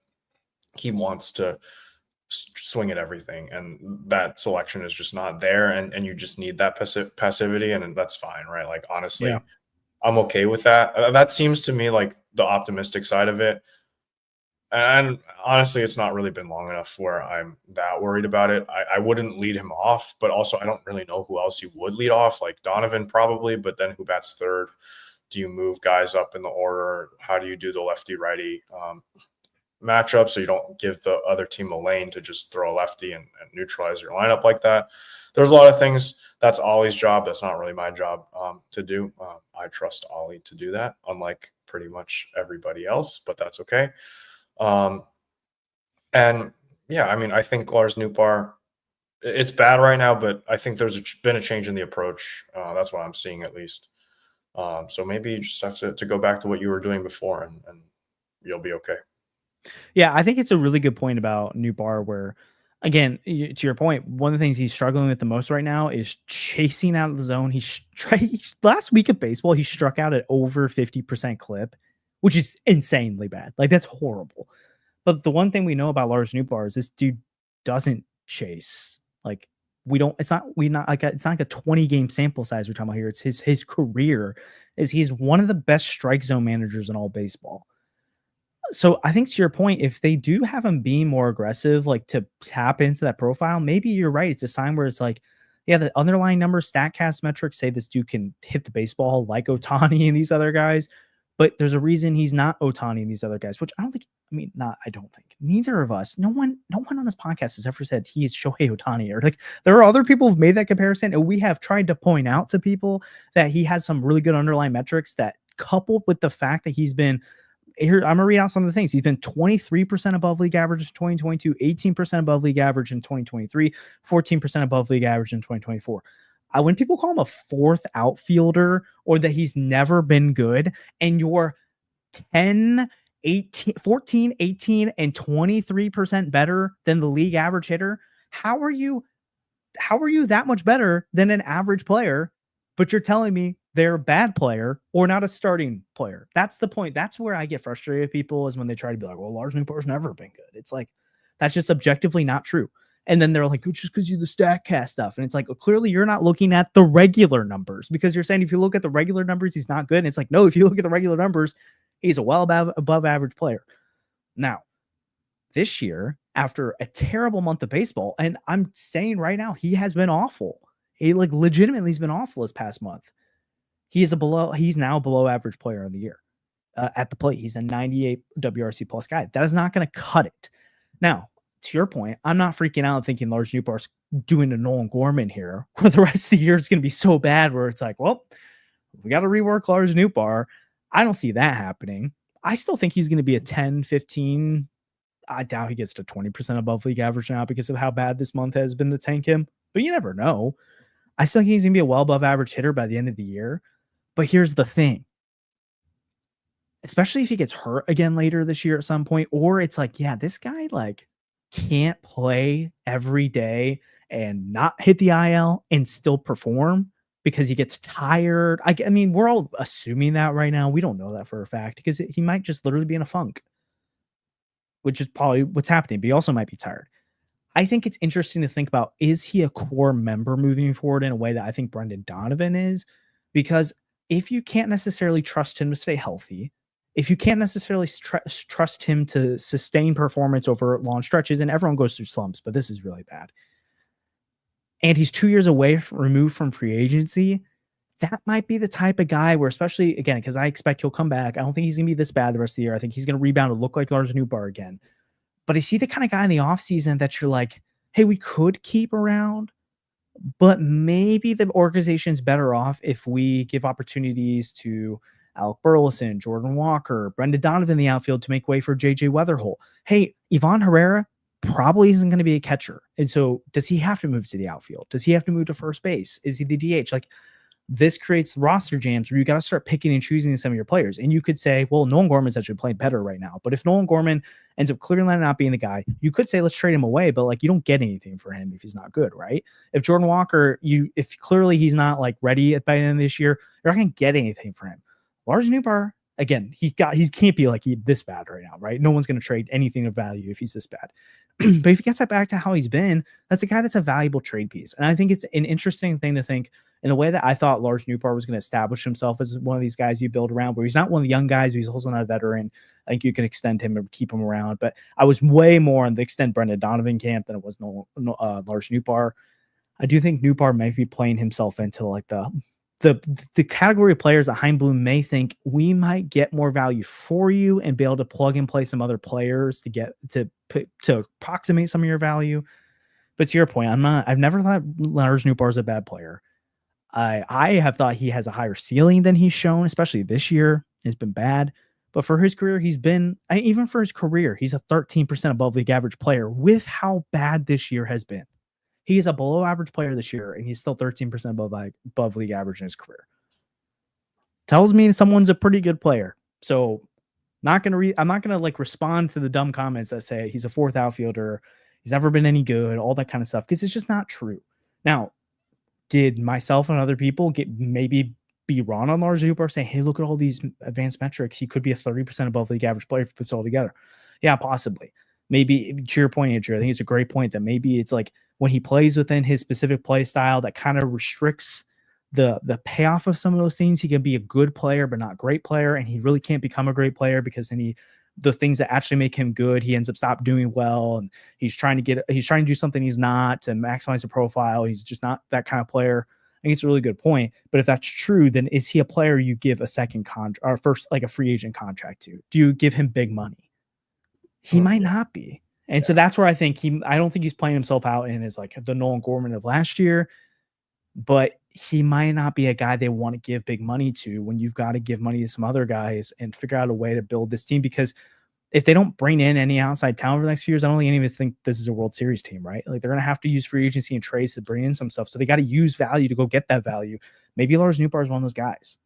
he wants to swing at everything and that selection is just not there and you just need that passivity and that's fine, right? Like honestly, yeah. I'm okay with that. That seems to me like the optimistic side of it. And honestly, it's not really been long enough where I'm that worried about it. I wouldn't lead him off, but also I don't really know who else you would lead off, like Donovan probably, but then who bats third? Do you move guys up in the order? How do you do the lefty-righty matchup so you don't give the other team a lane to just throw a lefty and neutralize your lineup like that? There's a lot of things. That's Ollie's job. That's not really my job to do. I trust Ollie to do that, unlike pretty much everybody else, but that's okay. And yeah, I mean, I think Lars Nootbaar, it's bad right now, but I think there's been a change in the approach. That's what I'm seeing at least. So maybe you just have to go back to what you were doing before and you'll be okay. Yeah, I think it's a really good point about Nootbaar where, again, to your point, one of the things he's struggling with the most right now is chasing out of the zone. Last week of baseball, he struck out at over 50% clip, which is insanely bad. Like, that's horrible. But the one thing we know about Lars Nootbaar is this dude doesn't chase. Like, it's not like a 20 game sample size we're talking about here. It's his career is he's one of the best strike zone managers in all baseball. So I think to your point, if they do have him being more aggressive, like to tap into that profile, maybe you're right. It's a sign where it's like, yeah, the underlying numbers, StatCast metrics say this dude can hit the baseball like Otani and these other guys. But there's a reason he's not Otani and these other guys, which I don't think. Neither of us, no one on this podcast has ever said he is Shohei Otani, or like there are other people who've made that comparison, and we have tried to point out to people that he has some really good underlying metrics that, coupled with the fact that he's been here, I'm gonna read out some of the things. He's been 23% above league average in 2022, 18% above league average in 2023, 14% above league average in 2024. When people call him a fourth outfielder or that he's never been good, and you're 10, 18, 14, 18, and 23% better than the league average hitter, how are you that much better than an average player, but you're telling me they're a bad player or not a starting player? That's the point. That's where I get frustrated with people, is when they try to be like, well, Lars Nootbaar's never been good. It's like, that's just objectively not true. And then they're like, it's just because you do the StatCast stuff. And it's like, well, clearly you're not looking at the regular numbers, because you're saying if you look at the regular numbers, he's not good. And it's like, no, if you look at the regular numbers, he's a well above average player. Now, this year, after a terrible month of baseball, and I'm saying right now, he has been awful. He legitimately has been awful this past month. He's now below average player of the year. at the plate. He's a 98 WRC plus guy. That is not going to cut it. Now, to your point, I'm not freaking out thinking Lars Nootbaar's doing a Nolan Gorman here, where the rest of the year is going to be so bad where it's like, well, we got to rework Lars Nootbaar. I don't see that happening. I still think he's going to be a 10, 15. I doubt he gets to 20% above league average now because of how bad this month has been to tank him. But you never know. I still think he's going to be a well above average hitter by the end of the year. But here's the thing. Especially if he gets hurt again later this year at some point, or it's like, yeah, this guy like can't play every day and not hit the IL and still perform because he gets tired. I mean, we're all assuming that right now. We don't know that for a fact because he might just literally be in a funk, which is probably what's happening, but he also might be tired. I think it's interesting to think about, is he a core member moving forward in a way that I think Brendan Donovan is? Because if you can't necessarily trust him to stay healthy, if you can't necessarily trust him to sustain performance over long stretches, and everyone goes through slumps, but this is really bad, and he's 2 years removed from free agency, that might be the type of guy where, especially, again, because I expect he'll come back. I don't think he's going to be this bad the rest of the year. I think he's going to rebound and look like Lars Nootbaar again. But is he the kind of guy in the offseason that you're like, hey, we could keep around, but maybe the organization's better off if we give opportunities to Alec Burleson, Jordan Walker, Brendan Donovan in the outfield to make way for JJ Weatherholt. Hey, Ivan Herrera probably isn't going to be a catcher. And so does he have to move to the outfield? Does he have to move to first base? Is he the DH? Like, this creates roster jams where you got to start picking and choosing some of your players. And you could say, well, Nolan Gorman's actually playing better right now. But if Nolan Gorman ends up clearly not being the guy, you could say, let's trade him away. But like, you don't get anything for him if he's not good, right? If Jordan Walker, if clearly he's not like ready by the end of this year, you're not going to get anything for him. Lars Nootbaar, again, he can't be like this bad right now, right? No one's going to trade anything of value if he's this bad. But if he gets that back to how he's been, that's a guy that's a valuable trade piece. And I think it's an interesting thing to think in the way that I thought Lars Nootbaar was going to establish himself as one of these guys you build around, where he's not one of the young guys, but he's also not a veteran. I think you can extend him or keep him around. But I was way more on the extend Brendan Donovan camp than it was Lars Nootbaar. I do think Nootbaar might be playing himself into like the category of players that Heimblum may think we might get more value for you and be able to plug and play some other players to get to approximate some of your value. But to your point, I've never thought Lars Nootbaar is a bad player. I have thought he has a higher ceiling than he's shown, especially this year. It's been bad. But for his career, he's a 13% above league average player with how bad this year has been. He's a below average player this year, and he's still 13% above league average in his career. Tells me someone's a pretty good player. So I'm not gonna like respond to the dumb comments that say he's a fourth outfielder, he's never been any good, all that kind of stuff, because it's just not true. Now, did myself and other people maybe be wrong on Lars Nootbaar saying, hey, look at all these advanced metrics, he could be a 30% above league average player if he puts it all together? Yeah, possibly. Maybe, to your point, Andrew, I think it's a great point that maybe it's like when he plays within his specific play style that kind of restricts the payoff of some of those things. He can be a good player, but not a great player. And he really can't become a great player because then the things that actually make him good, he ends up stop doing well. And he's trying to do something he's not to maximize the profile. He's just not that kind of player. I think it's a really good point. But if that's true, then is he a player you give a second contract or first, like a free agent contract to? Do you give him big money? He might not be. And so that's where I think I don't think he's playing himself out in as like the Nolan Gorman of last year, but he might not be a guy they want to give big money to when you've got to give money to some other guys and figure out a way to build this team. Because if they don't bring in any outside talent for the next few years, I don't think any of us think this is a World Series team, right? Like, they're going to have to use free agency and trades to bring in some stuff. So they got to use value to go get that value. Maybe Lars Nootbaar is one of those guys.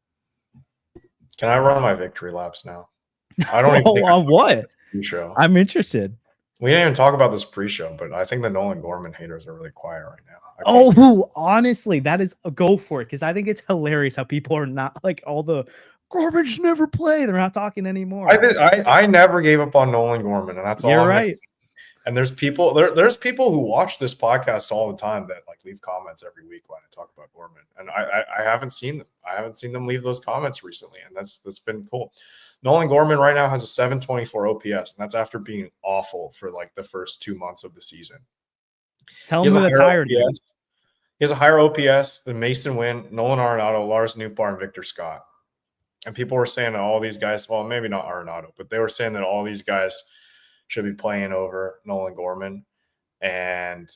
Can I run my victory laps now? I don't even think on what? Pre-show. I'm interested. We didn't even talk about this pre-show, but I think the Nolan Gorman haters are really quiet right now. Honestly, that is a go for it, because I think it's hilarious how people are not like all the Gorman's never played. They're not talking anymore. I never gave up on Nolan Gorman, and that's all. You're right. And there's people who watch this podcast all the time that like leave comments every week when I talk about Gorman, and I haven't seen them. I haven't seen them leave those comments recently, and that's been cool. Nolan Gorman right now has a 724 OPS, and that's after being awful for like the first 2 months of the season. Tell me that's higher. He has a higher OPS than Mason Wynn, Nolan Arenado, Lars Nootbaar, and Victor Scott. And people were saying that all these guys, well, maybe not Arenado, but they were saying that all these guys should be playing over Nolan Gorman. And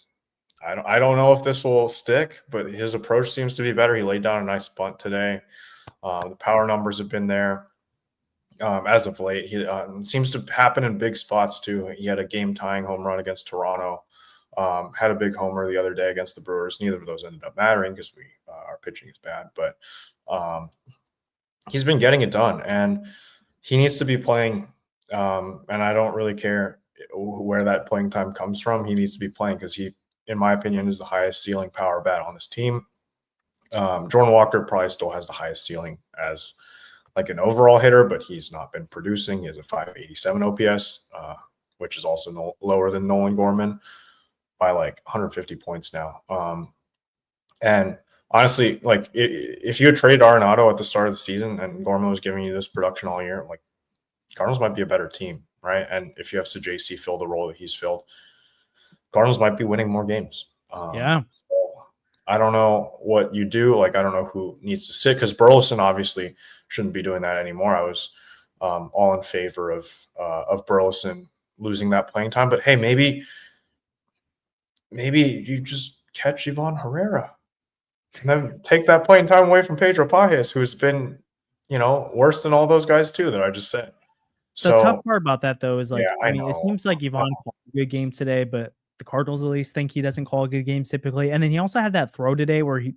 I don't know if this will stick, but his approach seems to be better. He laid down a nice bunt today. The power numbers have been there as of late. He seems to happen in big spots too. He had a game-tying home run against Toronto. Had a big homer the other day against the Brewers. Neither of those ended up mattering because our pitching is bad. But he's been getting it done, and he needs to be playing. And I don't really care where that playing time comes from. He needs to be playing because he, in my opinion, is the highest ceiling power bat on this team. Jordan Walker probably still has the highest ceiling as like an overall hitter, but he's not been producing. He has a 587 OPS, which is also lower than Nolan Gorman by like 150 points now. And honestly, like if you had traded Arenado at the start of the season and Gorman was giving you this production all year, like Cardinals might be a better team, right? And if you have Sajacy fill the role that he's filled, Cardinals might be winning more games. Yeah. So I don't know what you do. Like, I don't know who needs to sit because Burleson obviously shouldn't be doing that anymore. I was all in favor of Burleson losing that playing time. But hey, maybe you just catch Ivan Herrera and then take that playing time away from Pedro Pages, who's been, worse than all those guys too that I just said. So the tough part about that though is like, yeah, I mean, it seems like Ivan called a good game today, but the Cardinals at least think he doesn't call good games typically. And then he also had that throw today where he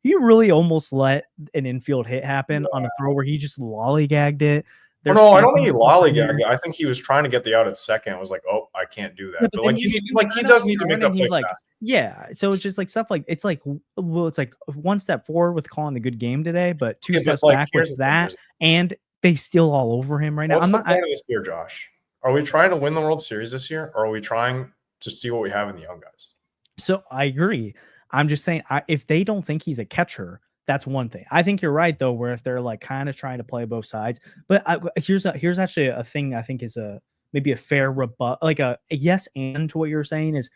really almost let an infield hit happen on a throw where he just lollygagged it. No, I don't think he lollygagged it. I think he was trying to get the out at second. I was like, oh, I can't do that. Yeah, but like he does need to make that play fast. Yeah. So it's just like stuff like it's like one step forward with calling the good game today, but two steps back with that, and they steal all over him right now. What's the point of this year, Josh? Are we trying to win the World Series this year, or are we trying to see what we have in the young guys? So I agree. I'm just saying, if they don't think he's a catcher, that's one thing. I think you're right though, where if they're like kind of trying to play both sides. But here's actually a thing I think is maybe a fair rebut, like a yes and to what you're saying is,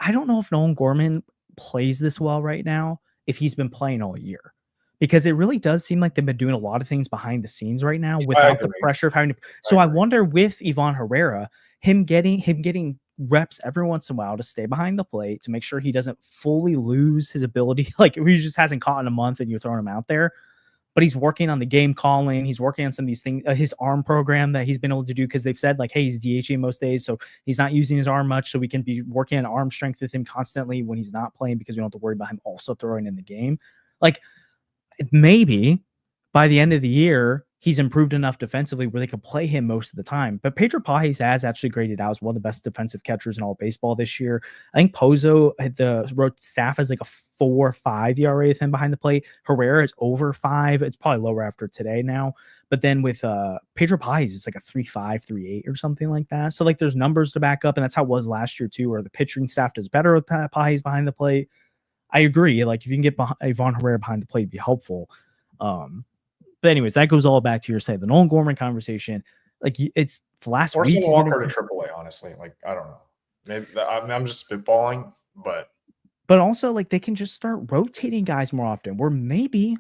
I don't know if Nolan Gorman plays this well right now if he's been playing all year. Because it really does seem like they've been doing a lot of things behind the scenes right now without the pressure of having to. So I wonder with Ivan Herrera, him getting reps every once in a while to stay behind the plate to make sure he doesn't fully lose his ability. Like he just hasn't caught in a month and you're throwing him out there. But he's working on the game calling. He's working on some of these things, his arm program that he's been able to do because they've said like, hey, he's DHing most days. So he's not using his arm much. So we can be working on arm strength with him constantly when he's not playing because we don't have to worry about him also throwing in the game. Like, maybe by the end of the year, he's improved enough defensively where they could play him most of the time. But Pedro Pages has actually graded out as one of the best defensive catchers in all baseball this year. I think Pozo, the road staff, has like a 4.5 ERA with him behind the plate. Herrera is over 5. It's probably lower after today now. But then with Pedro Pages, it's like a 3.5, 3.8 or something like that. So like there's numbers to back up. And that's how it was last year too, where the pitching staff does better with Pages behind the plate. I agree. Like if you can get Ivan Herrera behind the plate, it'd be helpful. But anyways, that goes all back to your say the Nolan Gorman conversation. Like it's the last week. Or Walker to AAA, honestly. Like I don't know. Maybe I'm just spitballing, but also like they can just start rotating guys more often. Where maybe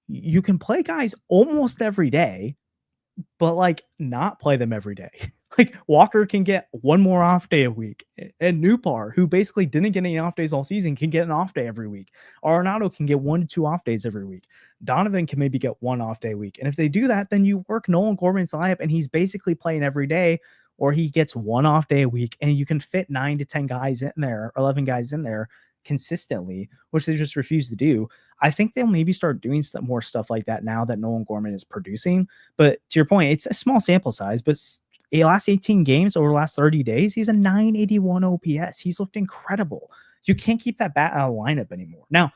you can play guys almost every day, but like not play them every day. Like Walker can get one more off day a week, and Nootbaar, who basically didn't get any off days all season, can get an off day every week. Arenado can get 1 to 2 off days every week. Donovan can maybe get 1 off day a week. And if they do that, then you work Nolan Gorman's lineup, and he's basically playing every day, or he gets 1 off day a week, and you can fit 9 to 10 guys in there, 11 guys in there consistently, which they just refuse to do. I think they'll maybe start doing more stuff like that now that Nolan Gorman is producing. But to your point, it's a small sample size, but the last 18 games over the last 30 days, he's a 981 OPS. He's looked incredible. You can't keep that bat out of lineup anymore. Now,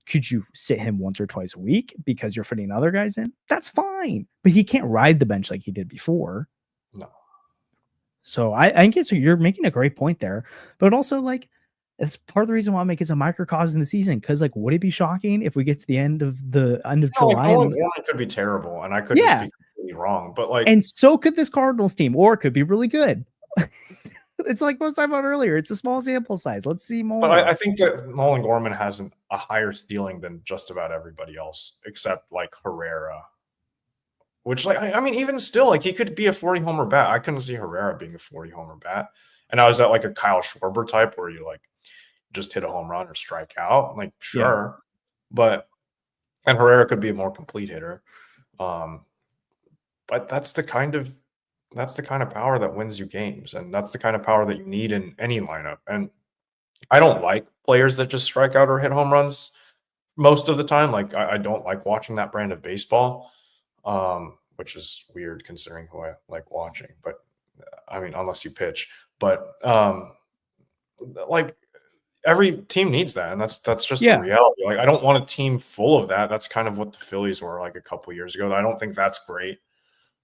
could you sit him once or twice a week because you're fitting other guys in? That's fine. But he can't ride the bench like he did before. No. So I think you're making a great point there. But also, like, it's part of the reason why I make it a microcosm in the season. Because, like, would it be shocking if we get to the end of July? It could be terrible, and I could just be completely wrong. But like, and so could this Cardinals team, or it could be really good. It's like what I was talking about earlier. It's a small sample size. Let's see more. But I think that Nolan Gorman has a higher ceiling than just about everybody else, except like Herrera which like I mean, even still, like he could be a 40 homer bat. I couldn't see Herrera being a 40 homer bat. And I was at like a Kyle Schwarber type where you like just hit a home run or strike out. Like, sure. And Herrera could be a more complete hitter. But that's the kind of power that wins you games, and that's the kind of power that you need in any lineup. And I don't like players that just strike out or hit home runs most of the time. Like I don't like watching that brand of baseball, which is weird considering who I like watching. But I mean, unless you pitch, but like every team needs that, and that's just the reality. Like I don't want a team full of that. That's kind of what the Phillies were like a couple of years ago. I don't think that's great.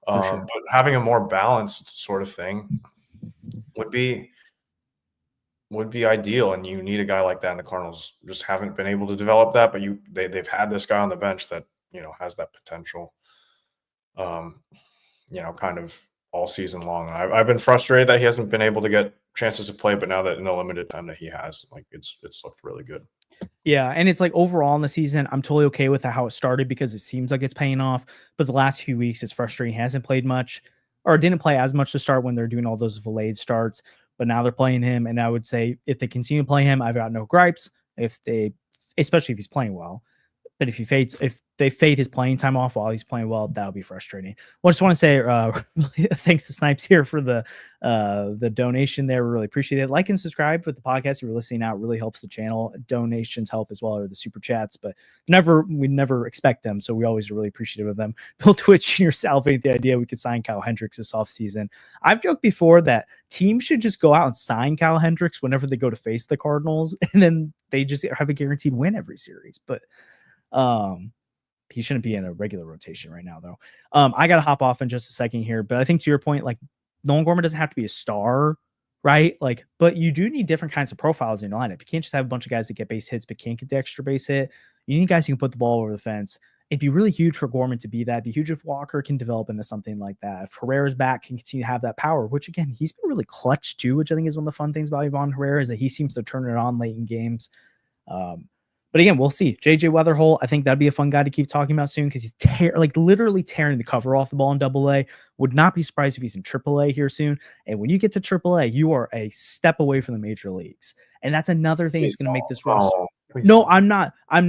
But having a more balanced sort of thing would be ideal, and you need a guy like that. And the Cardinals just haven't been able to develop that. But they've had this guy on the bench that has that potential. Kind of all season long. I've been frustrated that he hasn't been able to get chances to play, but now that in the limited time that he has, like it's looked really good. Yeah, and it's like overall in the season, I'm totally okay with how it started because it seems like it's paying off. But the last few weeks, it's frustrating. He hasn't played much, or didn't play as much to start when they're doing all those Valade starts. But now they're playing him, and I would say if they continue to play him, I've got no gripes. Especially if he's playing well. But if they fade his playing time off while he's playing well, that'll be frustrating. Well, I just want to say thanks to Snipes here for the donation there. We really appreciate it. Like and subscribe with the podcast. If you're listening out, really helps the channel. Donations help as well, or the super chats, but we never expect them, so we always are really appreciative of them. Bill Twitch Jr. salivated the idea we could sign Kyle Hendricks this offseason. I've joked before that teams should just go out and sign Kyle Hendricks whenever they go to face the Cardinals, and then they just have a guaranteed win every series. But he shouldn't be in a regular rotation right now, though. I gotta hop off in just a second here, but I think to your point, like Nolan Gorman doesn't have to be a star, right? Like, but you do need different kinds of profiles in your lineup. You can't just have a bunch of guys that get base hits but can't get the extra base hit. You need guys who can put the ball over the fence. It'd be really huge for Gorman to be that. It'd be huge if Walker can develop into something like that. If Herrera's back, can continue to have that power, which again, he's been really clutch too, which I think is one of the fun things about Ivan Herrera is that he seems to turn it on late in games. But again, we'll see. JJ Weatherholt, I think that'd be a fun guy to keep talking about soon because he's literally tearing the cover off the ball in AA. Would not be surprised if he's in AAA here soon. And when you get to AAA, you are a step away from the major leagues. And that's another thing that's going to make this roster. No, I'm not. I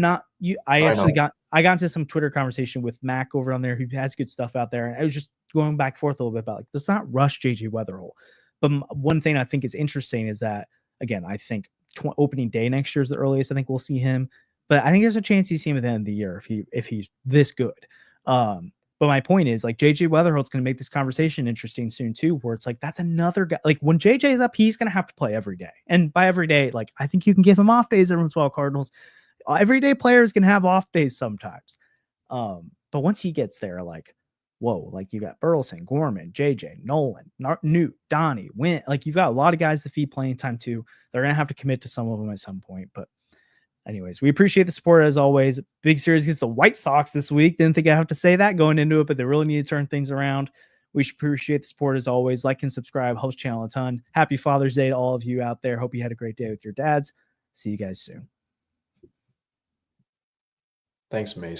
got into some Twitter conversation with Mac over on there who has good stuff out there. And I was just going back and forth a little bit about like, let's not rush JJ Weatherholt. But one thing I think is interesting is that, again, I think opening day next year is the earliest I think we'll see him, but I think there's a chance you see him at the end of the year if he's this good. But my point is like JJ Weatherholt's going to make this conversation interesting soon too, where it's like that's another guy. Like when JJ is up, he's going to have to play every day, and by every day, like I think you can give him off days every once in a while. Cardinals, everyday players can have off days sometimes, but once he gets there, like whoa, like you got Burleson, Gorman, JJ, Nolan, Newt, Donnie, Wynn. Like you've got a lot of guys to feed playing time too. They're going to have to commit to some of them at some point. But anyways, we appreciate the support as always. Big series against the White Sox this week. Didn't think I have to say that going into it, but they really need to turn things around. We should appreciate the support as always. Like and subscribe, helps channel a ton. Happy Father's Day to all of you out there. Hope you had a great day with your dads. See you guys soon. Thanks, Mason.